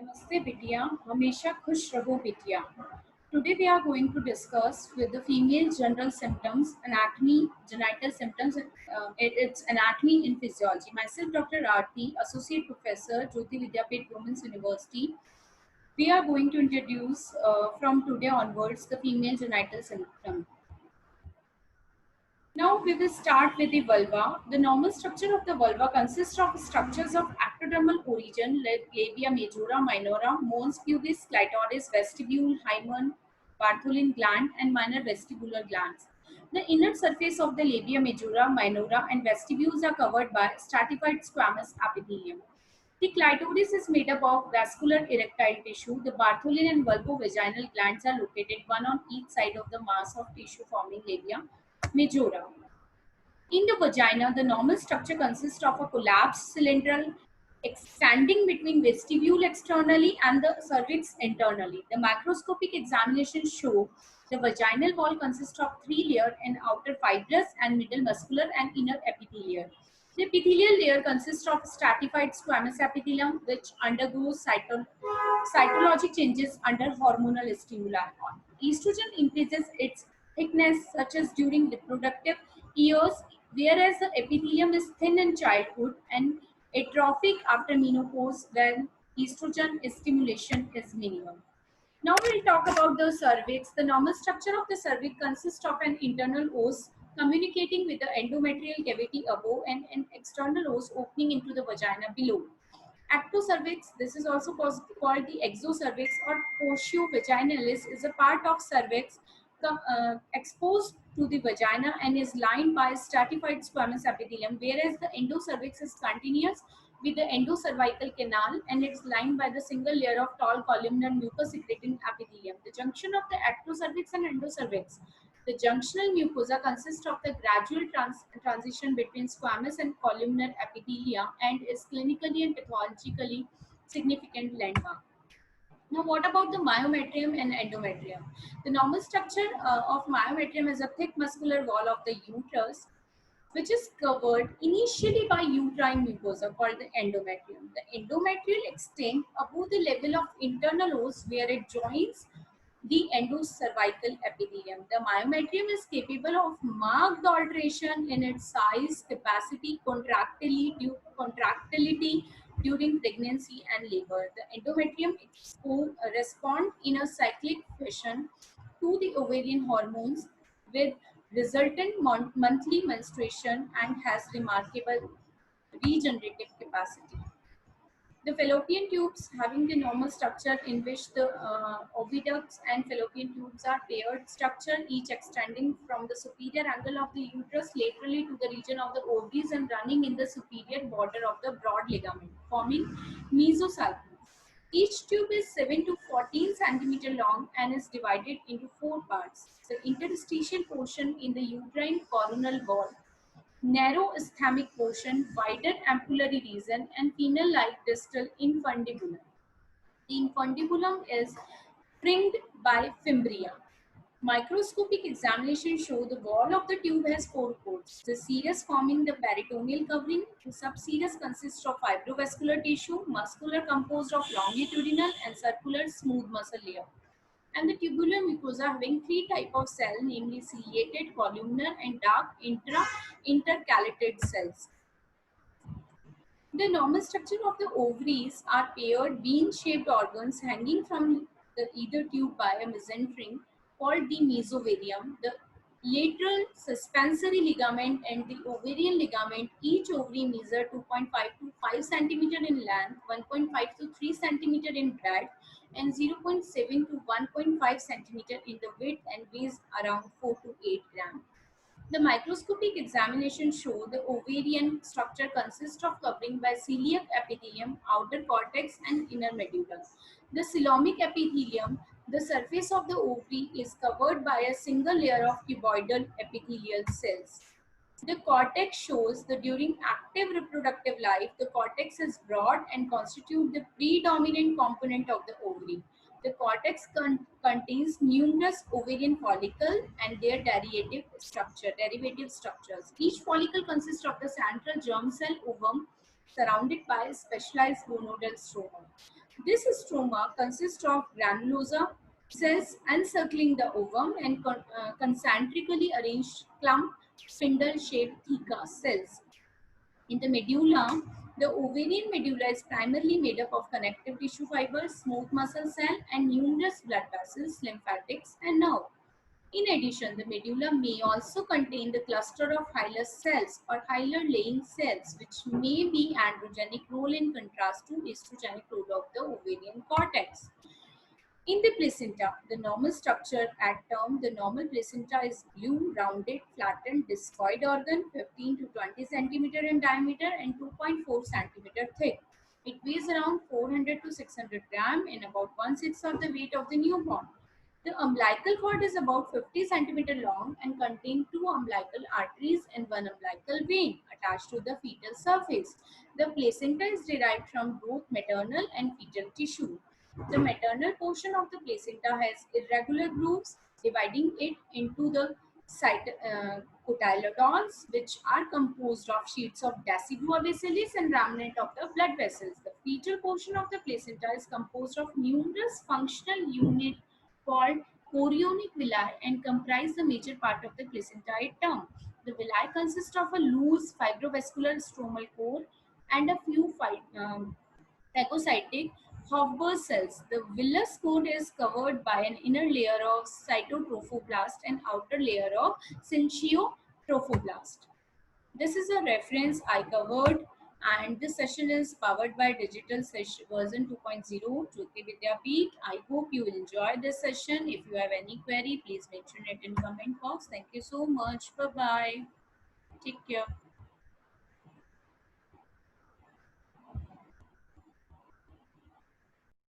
Namaste बिटिया हमेशा खुश रहो बिटिया. Today we are going to discuss with the female general symptoms, anatomy, genital symptoms, its anatomy and physiology. Myself, Dr. Aarti, Associate Professor, Jyoti Vidyapeth Women's University. We are going to introduce from today onwards the female genital symptom. Now we will start with the vulva. The normal structure of the vulva consists of structures of ectodermal origin like labia majora, minora, mons pubis, clitoris, vestibule, hymen, Bartholin gland, and minor vestibular glands. The inner surface of the labia majora, minora, and vestibules are covered by stratified squamous epithelium. The clitoris is made up of vascular erectile tissue. The Bartholin and vulvovaginal glands are located one on each side of the mass of tissue forming labia majora. In the vagina, the normal structure consists of a collapsed cylindral extending between vestibule externally and the cervix internally. The macroscopic examination show the vaginal wall consists of three layers: an outer fibrous and middle muscular and inner epithelial. The epithelial layer consists of stratified squamous epithelium which undergoes cytologic changes under hormonal stimuli. Estrogen increases its thickness such as during reproductive years, whereas the epithelium is thin in childhood and atrophic after menopause when estrogen stimulation is minimum. Now we'll talk about the cervix. The normal structure of the cervix consists of an internal os communicating with the endometrial cavity above and an external os opening into the vagina below. Ectocervix, this is also called the exocervix or postio vaginalis, is a part of cervix exposed to the vagina and is lined by stratified squamous epithelium, whereas the endocervix is continuous with the endocervical canal and it's lined by the single layer of tall columnar mucus secreting epithelium. The junction of the ectocervix and endocervix. The junctional mucosa consists of the gradual transition between squamous and columnar epithelia and is clinically and pathologically significant landmark. Now, what about the myometrium and endometrium? The normal structure of myometrium is a thick muscular wall of the uterus which is covered initially by uterine mucosa called the endometrium. The endometrial extends above the level of internal os where it joins the endocervical epithelium. The myometrium is capable of marked alteration in its size, capacity, contractility during pregnancy and labor. The endometrium responds in a cyclic fashion to the ovarian hormones with resultant monthly menstruation and has remarkable regenerative capacity. The fallopian tubes having the normal structure in which the oviducts and fallopian tubes are paired structure, each extending from the superior angle of the uterus laterally to the region of the ovaries and running in the superior border of the broad ligament, forming mesocycle. Each tube is 7 to 14 centimeter long and is divided into four parts. The interstitial portion in the uterine coronal wall, narrow ischemic portion, wider ampullary region, and penile-like distal infundibulum. The infundibulum is fringed by fimbria. Microscopic examination show the wall of the tube has four coats. The serous forming the peritoneal covering. The subserous consists of fibrovascular tissue, muscular composed of longitudinal and circular smooth muscle layer. And the tubular mucosa having three type of cell, namely ciliated, columnar, and dark intercalated cells. The normal structure of the ovaries are paired bean-shaped organs hanging from the either tube by a mesentery called the mesovarium. The lateral suspensory ligament and the ovarian ligament, each ovary measure 2.5 to 5 centimeter in length, 1.5 to 3 centimeter in breadth, and 0.7 to 1.5 centimeter in the width and weighs around 4 to 8 grams. The microscopic examination show the ovarian structure consists of covering by celiac epithelium, outer cortex, and inner medulla. The coelomic epithelium, the surface of the ovary, is covered by a single layer of cuboidal epithelial cells. The cortex shows that during active reproductive life, the cortex is broad and constitutes the predominant component of the ovary. The cortex contains numerous ovarian follicles and their derivative structures. Each follicle consists of the central germ cell ovum surrounded by a specialized gonadal stroma. This stroma consists of granulosa cells encircling the ovum and concentrically arranged clump spindle-shaped theca cells. In the medulla, the ovarian medulla is primarily made up of connective tissue fibers, smooth muscle cell, and numerous blood vessels, lymphatics, and nerve. In addition, the medulla may also contain the cluster of Hylar cells or Hylar-laying cells, which may be androgenic role in contrast to estrogenic role of the ovarian cortex. In the placenta, the normal structure at term, the normal placenta is blue, rounded, flattened, discoid organ, 15 to 20 centimeter in diameter and 2.4 centimeter thick. It weighs around 400 to 600 gram and about one-sixth of the weight of the newborn. The umbilical cord is about 50 centimeter long and contains two umbilical arteries and one umbilical vein attached to the fetal surface. The placenta is derived from both maternal and fetal tissue. The maternal portion of the placenta has irregular grooves dividing it into the cotyledons, which are composed of sheets of decidua basilis and remnant of the blood vessels. The fetal portion of the placenta is composed of numerous functional units called chorionic villi and comprise the major part of the placenta term. The villi consist of a loose fibrovascular stromal core and a few phagocytic Hofbauer cells. The villus core is covered by an inner layer of cytotrophoblast and outer layer of syncytotrophoblast. This is a reference I covered, and this session is powered by digital session version 2.0 Jyoti Vidyapeeth. I hope you will enjoy this session. If you have any query, please mention it in comment box. Thank you so much. Bye bye. Take care.